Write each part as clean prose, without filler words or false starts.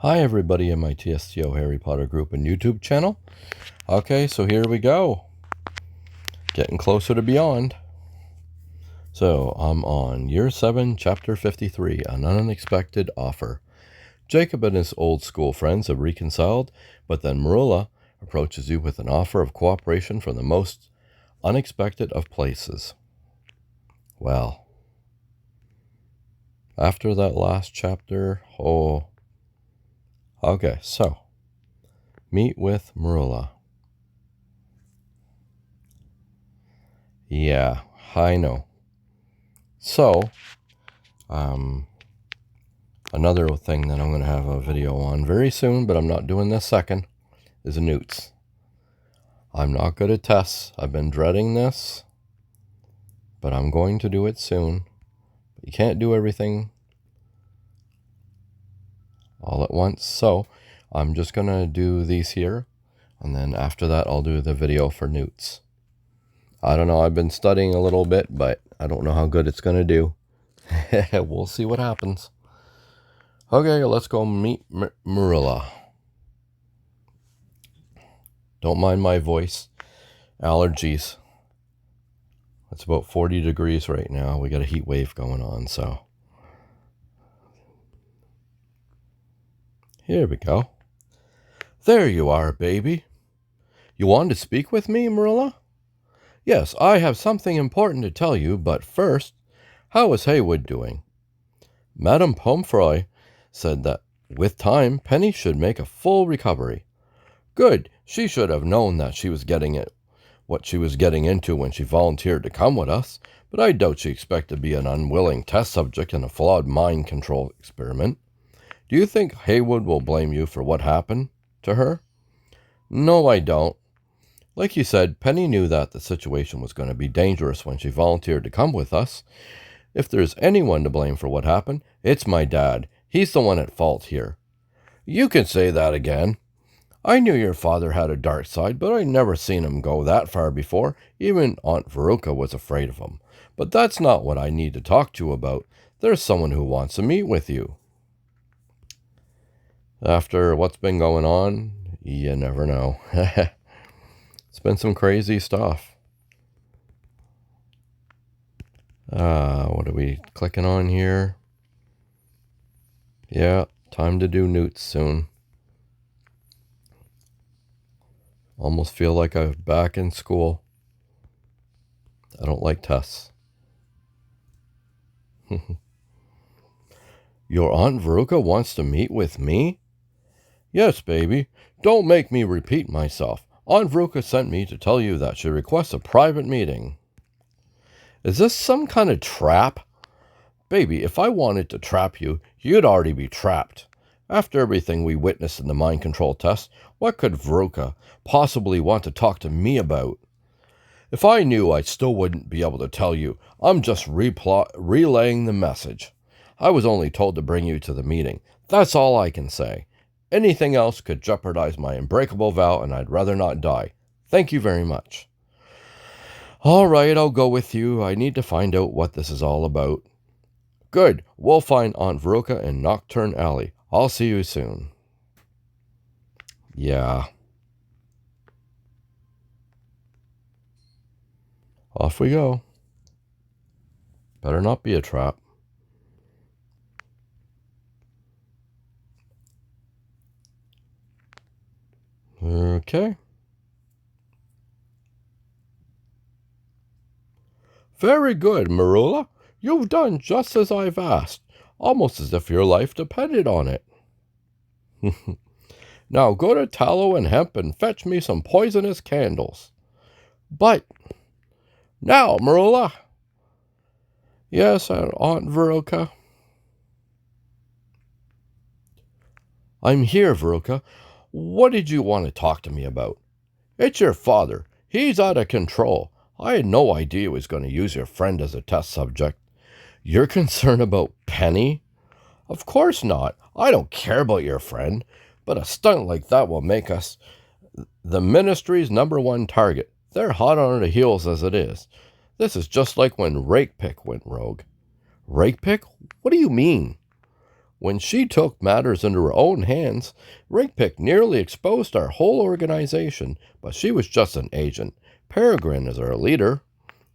Hi everybody in my TSTO Harry Potter group and YouTube channel. Okay, so here we go. Getting closer to Beyond. So I'm on Year 7, Chapter 53, An Unexpected Offer. Jacob and his old school friends have reconciled, but then Marilla approaches you with an offer of cooperation from the most unexpected of places. Well, after that last chapter, okay, so meet with Marilla. Yeah, I know. So, another thing that I'm going to have a video on very soon, but I'm not doing this second, is newts. I'm not good at tests. I've been dreading this, but I'm going to do it soon. You can't do everything all at once, so I'm just going to do these here, and then after that I'll do the video for newts. I don't know, I've been studying a little bit, but I don't know how good it's going to do. We'll see what happens. Okay, let's go meet Marilla. Don't mind my voice. Allergies. It's about 40 degrees right now. We got a heat wave going on, so. Here we go. There you are, baby. You wanted to speak with me, Marilla? Yes, I have something important to tell you, but first, how is Haywood doing? Madame Pomfroy said that with time, Penny should make a full recovery. Good. She should have known that she was what she was getting into when she volunteered to come with us, but I doubt she expected to be an unwilling test subject in a flawed mind control experiment. Do you think Haywood will blame you for what happened to her? No, I don't. Like you said, Penny knew that the situation was going to be dangerous when she volunteered to come with us. If there's anyone to blame for what happened, it's my dad. He's the one at fault here. You can say that again. I knew your father had a dark side, but I never seen him go that far before. Even Aunt Veruca was afraid of him. But that's not what I need to talk to you about. There's someone who wants to meet with you. After what's been going on, you never know. It's been some crazy stuff. What are we clicking on here? Yeah, time to do newts soon. Almost feel like I'm back in school. I don't like tests. Your Aunt Veruca wants to meet with me? Yes, baby. Don't make me repeat myself. Aunt Veruca sent me to tell you that she requests a private meeting. Is this some kind of trap? Baby, if I wanted to trap you, you'd already be trapped. After everything we witnessed in the mind control test, what could Veruca possibly want to talk to me about? If I knew, I still wouldn't be able to tell you. I'm just relaying the message. I was only told to bring you to the meeting. That's all I can say. Anything else could jeopardize my unbreakable vow, and I'd rather not die. Thank you very much. All right, I'll go with you. I need to find out what this is all about. Good. We'll find Aunt Veruca in Nocturne Alley. I'll see you soon. Yeah. Off we go. Better not be a trap. Okay. Very good, Marilla. You've done just as I've asked, almost as if your life depended on it. Now go to Tallow and Hemp and fetch me some poisonous candles. But, now, Marilla. Yes, Aunt Veruca. I'm here, Veruca. What did you want to talk to me about? It's your father. He's out of control. I had no idea he was going to use your friend as a test subject. You're concerned about Penny? Of course not. I don't care about your friend. But a stunt like that will make us the ministry's #1 target. They're hot on our heels as it is. This is just like when Rakepick went rogue. Rakepick? What do you mean? When she took matters into her own hands, Rigpick nearly exposed our whole organization, but she was just an agent. Peregrine is our leader.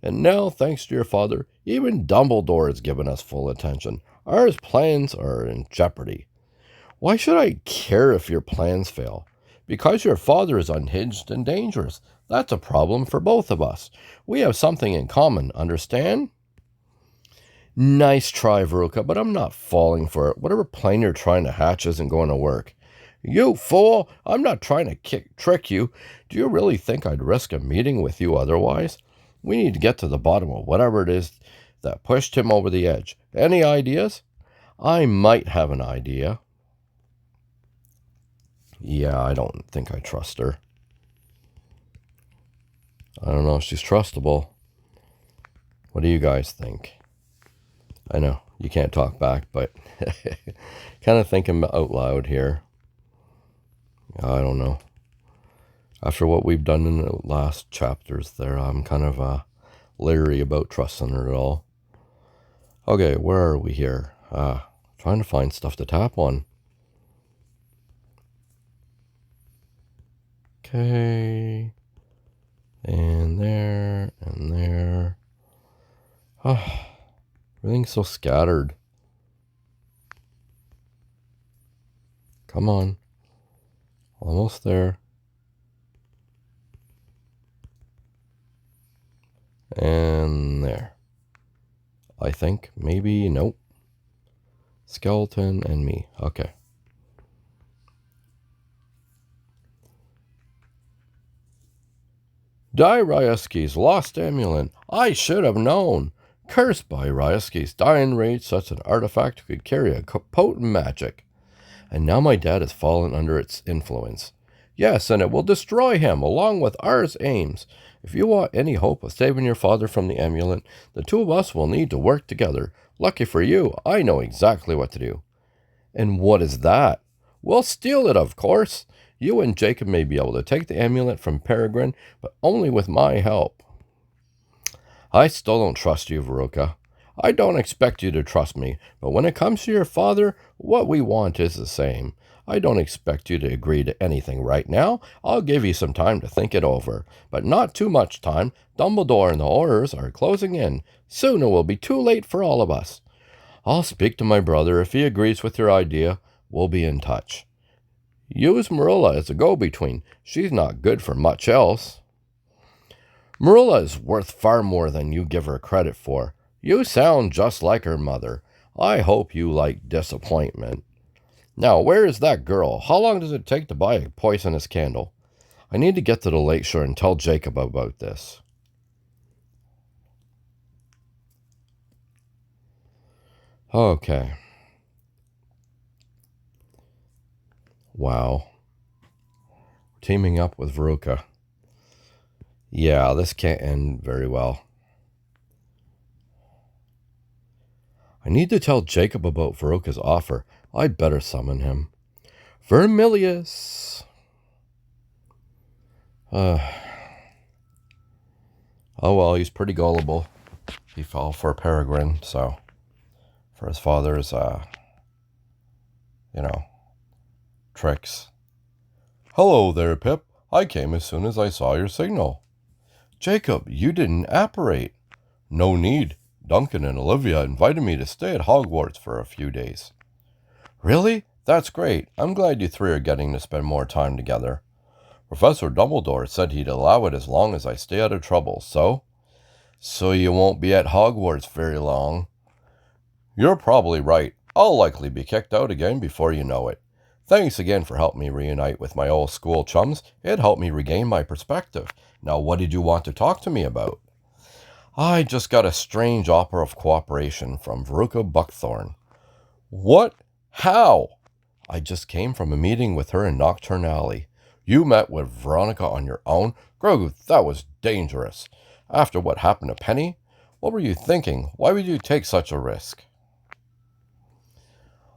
And now, thanks to your father, even Dumbledore has given us full attention. Our plans are in jeopardy. Why should I care if your plans fail? Because your father is unhinged and dangerous. That's a problem for both of us. We have something in common, understand? Nice try, Veruca, but I'm not falling for it. Whatever plan you're trying to hatch isn't going to work. You fool! I'm not trying to trick you. Do you really think I'd risk a meeting with you otherwise? We need to get to the bottom of whatever it is that pushed him over the edge. Any ideas? I might have an idea. Yeah, I don't think I trust her. I don't know if she's trustable. What do you guys think? I know, you can't talk back, but kind of thinking out loud here. I don't know. After what we've done in the last chapters there, I'm kind of leery about trusting her at all. Okay, where are we here? Trying to find stuff to tap on. Okay. And there, and there. Everything's so scattered. Come on. Almost there. And there. I think. Maybe. Nope. Skeleton and me. Okay. Ryaski's lost amulet. I should have known. Cursed by Ryaski's dying rage, such an artifact could carry a potent magic. And now my dad has fallen under its influence. Yes, and it will destroy him, along with ours aims. If you want any hope of saving your father from the amulet, the two of us will need to work together. Lucky for you, I know exactly what to do. And what is that? We'll steal it, of course. You and Jacob may be able to take the amulet from Peregrine, but only with my help. I still don't trust you, Veruca. I don't expect you to trust me, but when it comes to your father, what we want is the same. I don't expect you to agree to anything right now. I'll give you some time to think it over, but not too much time. Dumbledore and the Aurors are closing in. Soon it will be too late for all of us. I'll speak to my brother. If he agrees with your idea, we'll be in touch. Use Marilla as a go-between. She's not good for much else. Marilla is worth far more than you give her credit for. You sound just like her mother. I hope you like disappointment. Now, where is that girl? How long does it take to buy a poisonous candle? I need to get to the lakeshore and tell Jacob about this. Okay. Wow. Teaming up with Veruca. Yeah, this can't end very well. I need to tell Jacob about Veruca's offer. I'd better summon him. Vermilius! Oh well, he's pretty gullible. He fell for Peregrine, so for his father's, tricks. Hello there, Pip. I came as soon as I saw your signal. Jacob, you didn't apparate. No need. Duncan and Olivia invited me to stay at Hogwarts for a few days. Really? That's great. I'm glad you three are getting to spend more time together. Professor Dumbledore said he'd allow it as long as I stay out of trouble, so? So you won't be at Hogwarts very long. You're probably right. I'll likely be kicked out again before you know it. Thanks again for helping me reunite with my old school chums. It helped me regain my perspective. Now, what did you want to talk to me about? I just got a strange offer of cooperation from Veruca Buckthorn. What? How? I just came from a meeting with her in Nocturne Alley. You met with Veronica on your own? Grogu, that was dangerous. After what happened to Penny? What were you thinking? Why would you take such a risk?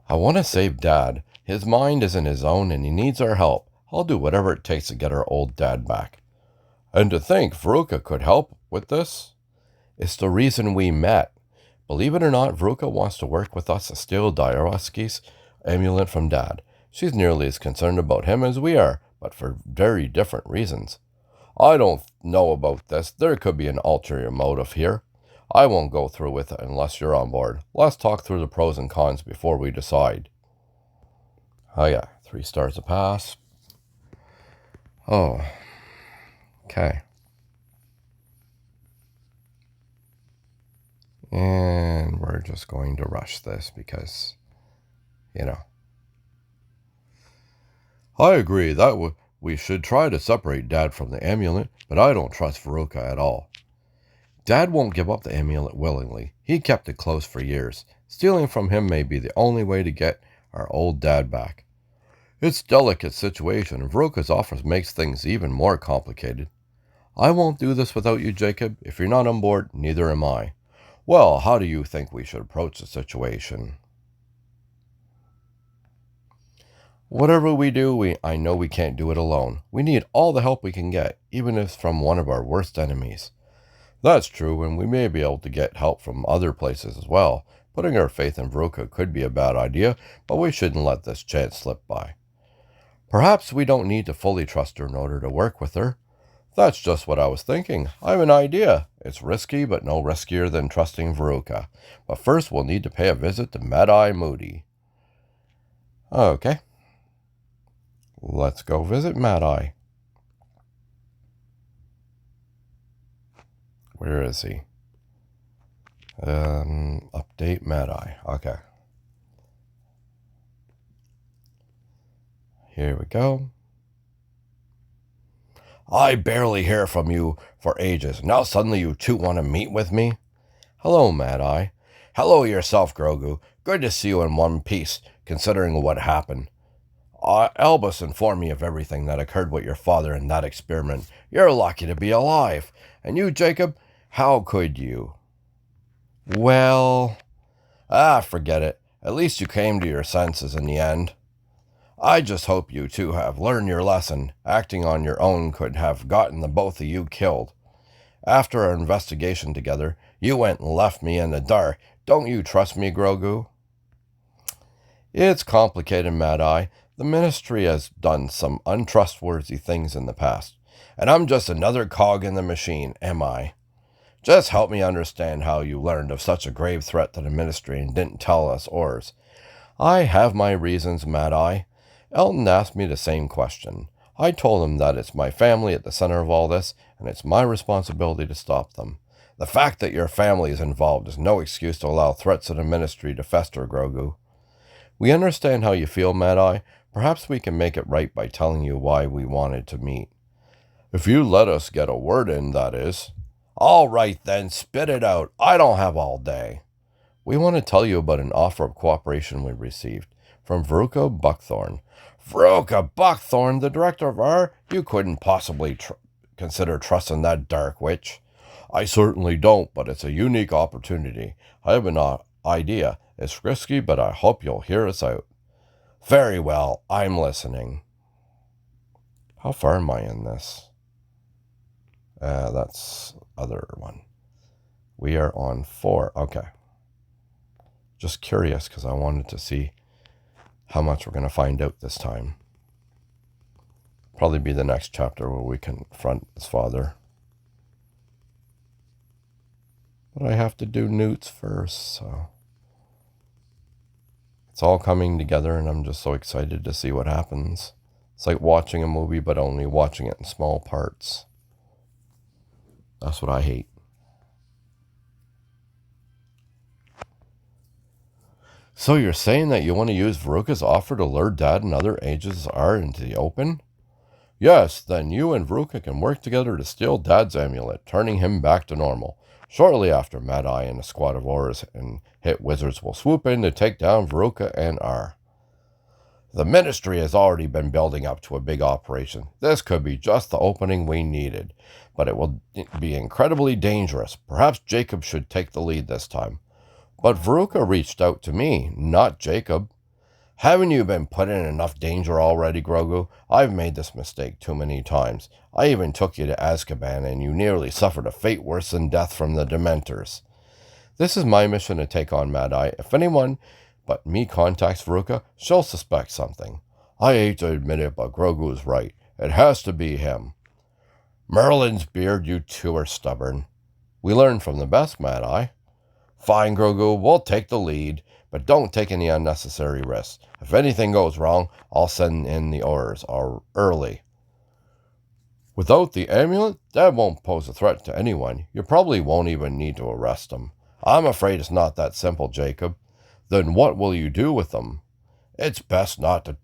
I want to save Dad. His mind isn't his own and he needs our help. I'll do whatever it takes to get our old dad back. And to think Veruca could help with this? It's the reason we met. Believe it or not, Veruca wants to work with us to steal Dyarovsky's amulet from Dad. She's nearly as concerned about him as we are, but for very different reasons. I don't know about this. There could be an ulterior motive here. I won't go through with it unless you're on board. Let's talk through the pros and cons before we decide. Oh yeah, 3 stars a pass. Oh, okay. And we're just going to rush this because, I agree that we should try to separate Dad from the amulet, but I don't trust Veruca at all. Dad won't give up the amulet willingly. He kept it close for years. Stealing from him may be the only way to get our old Dad back. It's a delicate situation, and Veruca's offer makes things even more complicated. I won't do this without you, Jacob. If you're not on board, neither am I. Well, how do you think we should approach the situation? Whatever we do, I know we can't do it alone. We need all the help we can get, even if it's from one of our worst enemies. That's true, and we may be able to get help from other places as well. Putting our faith in Veruca could be a bad idea, but we shouldn't let this chance slip by. Perhaps we don't need to fully trust her in order to work with her. That's just what I was thinking. I have an idea. It's risky, but no riskier than trusting Veruca. But first, we'll need to pay a visit to Mad-Eye Moody. Okay. Let's go visit Mad-Eye. Where is he? Update Mad-Eye. Okay. Here we go. I barely hear from you for ages. Now suddenly you two want to meet with me? Hello, Mad-Eye. Hello yourself, Grogu. Good to see you in one piece, considering what happened. Albus informed me of everything that occurred with your father in that experiment. You're lucky to be alive. And you, Jacob, how could you? Well... forget it. At least you came to your senses in the end. I just hope you two have learned your lesson. Acting on your own could have gotten the both of you killed. After our investigation together, you went and left me in the dark. Don't you trust me, Grogu? It's complicated, Mad-Eye. The Ministry has done some untrustworthy things in the past, and I'm just another cog in the machine, am I? Just help me understand how you learned of such a grave threat to the Ministry and didn't tell us ours. I have my reasons, Mad-Eye. Elton asked me the same question. I told him that it's my family at the center of all this, and it's my responsibility to stop them. The fact that your family is involved is no excuse to allow threats of the Ministry to fester, Grogu. We understand how you feel, Mad-Eye. Perhaps we can make it right by telling you why we wanted to meet. If you let us get a word in, that is. All right, then, spit it out. I don't have all day. We want to tell you about an offer of cooperation we received from Veruca Buckthorn. Veruca Buckthorn, the director of R? You couldn't possibly consider trusting that dark witch. I certainly don't, but it's a unique opportunity. I have an idea. It's risky, but I hope you'll hear us out. Very well, I'm listening. How far am I in this? That's other one. We are on 4. Okay. Just curious because I wanted to see how much we're going to find out this time. Probably be the next chapter where we confront his father. But I have to do Newt's first, so... It's all coming together, and I'm just so excited to see what happens. It's like watching a movie, but only watching it in small parts. That's what I hate. So you're saying that you want to use Veruca's offer to lure Dad and other Aegis R into the open? Yes, then you and Veruca can work together to steal Dad's amulet, turning him back to normal. Shortly after, Mad-Eye and a squad of Aurors and hit wizards will swoop in to take down Veruca and R. The Ministry has already been building up to a big operation. This could be just the opening we needed, but it will be incredibly dangerous. Perhaps Jacob should take the lead this time. But Veruca reached out to me, not Jacob. Haven't you been put in enough danger already, Grogu? I've made this mistake too many times. I even took you to Azkaban, and you nearly suffered a fate worse than death from the Dementors. This is my mission to take on Mad Eye. If anyone but me contacts Veruca, she'll suspect something. I hate to admit it, but Grogu's right. It has to be him. Merlin's beard, you two are stubborn. We learn from the best, Mad Eye. Fine, Grogu, we'll take the lead, but don't take any unnecessary risks. If anything goes wrong, I'll send in the orders early. Without the amulet, that won't pose a threat to anyone. You probably won't even need to arrest them. I'm afraid it's not that simple, Jacob. Then what will you do with them? It's best not to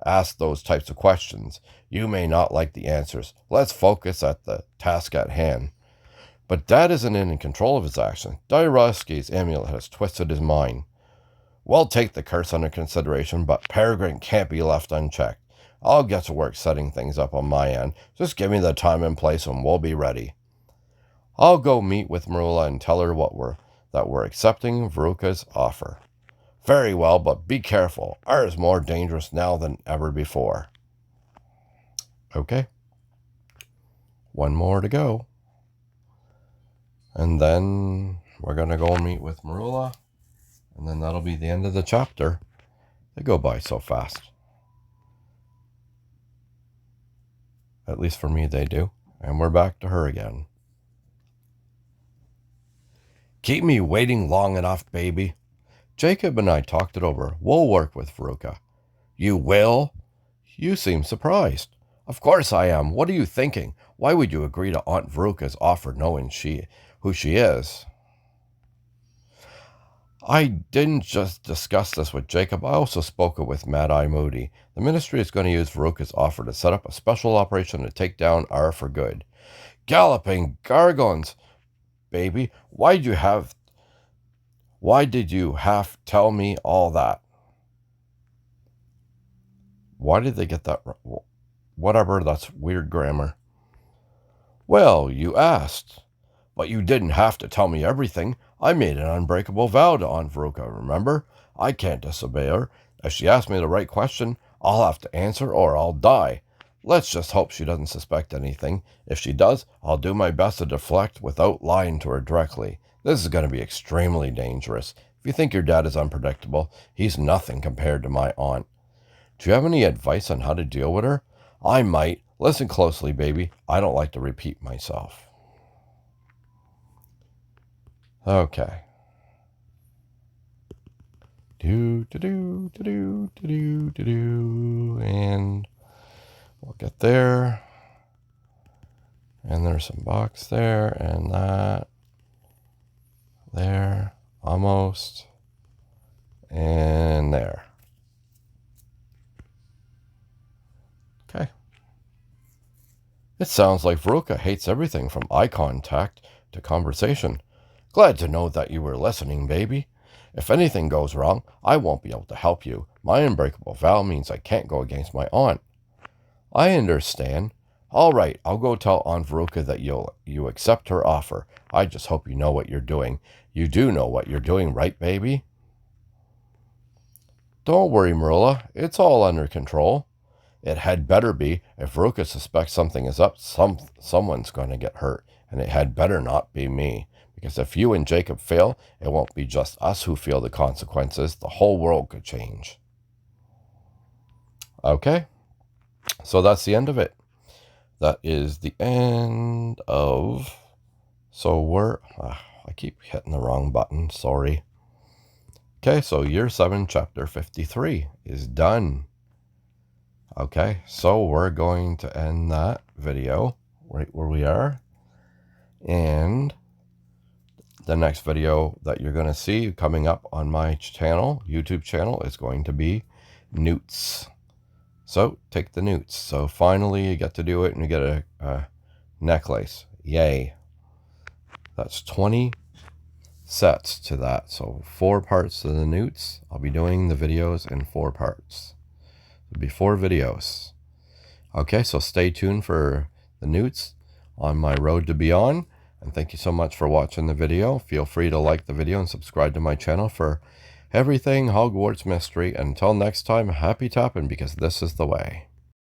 ask those types of questions. You may not like the answers. Let's focus at the task at hand. But Dad isn't in control of his actions. Dairoski's amulet has twisted his mind. We'll take the curse under consideration, but Peregrine can't be left unchecked. I'll get to work setting things up on my end. Just give me the time and place and we'll be ready. I'll go meet with Marilla and tell her that we're accepting Veruca's offer. Very well, but be careful. Ours is more dangerous now than ever before. Okay. One more to go. And then we're going to go meet with Marilla. And then that'll be the end of the chapter. They go by so fast. At least for me, they do. And we're back to her again. Keep me waiting long enough, baby. Jacob and I talked it over. We'll work with Veruca. You will? You seem surprised. Of course I am. What are you thinking? Why would you agree to Aunt Veruca's offer knowing who she is? I didn't just discuss this with Jacob. I also spoke it with Mad Eye Moody. The Ministry is going to use Veruca's offer to set up a special operation to take down R for good. Galloping gargons, baby. Why did you have to tell me all that? Why did they get that? Whatever, that's weird grammar. Well, you asked. But you didn't have to tell me everything. I made an unbreakable vow to Aunt Veruca, remember? I can't disobey her. If she asks me the right question, I'll have to answer or I'll die. Let's just hope she doesn't suspect anything. If she does, I'll do my best to deflect without lying to her directly. This is going to be extremely dangerous. If you think your dad is unpredictable, he's nothing compared to my aunt. Do you have any advice on how to deal with her? I might. Listen closely, baby. I don't like to repeat myself. Okay. And we'll get there. And there's some box there and that. There. Almost. And there. Okay. It sounds like Veruca hates everything from eye contact to conversation. Glad to know that you were listening, baby. If anything goes wrong, I won't be able to help you. My unbreakable vow means I can't go against my aunt. I understand. All right, I'll go tell Aunt Veruca that you accept her offer. I just hope you know what you're doing. You do know what you're doing, right, baby? Don't worry, Marilla. It's all under control. It had better be. If Veruca suspects something is up, someone's going to get hurt. And it had better not be me. Because if you and Jacob fail, it won't be just us who feel the consequences. The whole world could change. Okay. So that's the end of it. That is the end of... So I keep hitting the wrong button. Sorry. Okay, so Year 7, Chapter 53 is done. Okay, so we're going to end that video right where we are. And the next video that you're going to see coming up on my channel, YouTube channel, is going to be newts. So take the newts. So finally you get to do it and you get a necklace. Yay. That's 20 sets to that. So 4 parts to the newts. I'll be doing the videos in 4 parts. It'll be 4 videos. Okay, so stay tuned for the newts on my road to beyond. And thank you so much for watching the video. Feel free to like the video and subscribe to my channel for everything Hogwarts mystery. Until next time, happy tapping, because this is the way.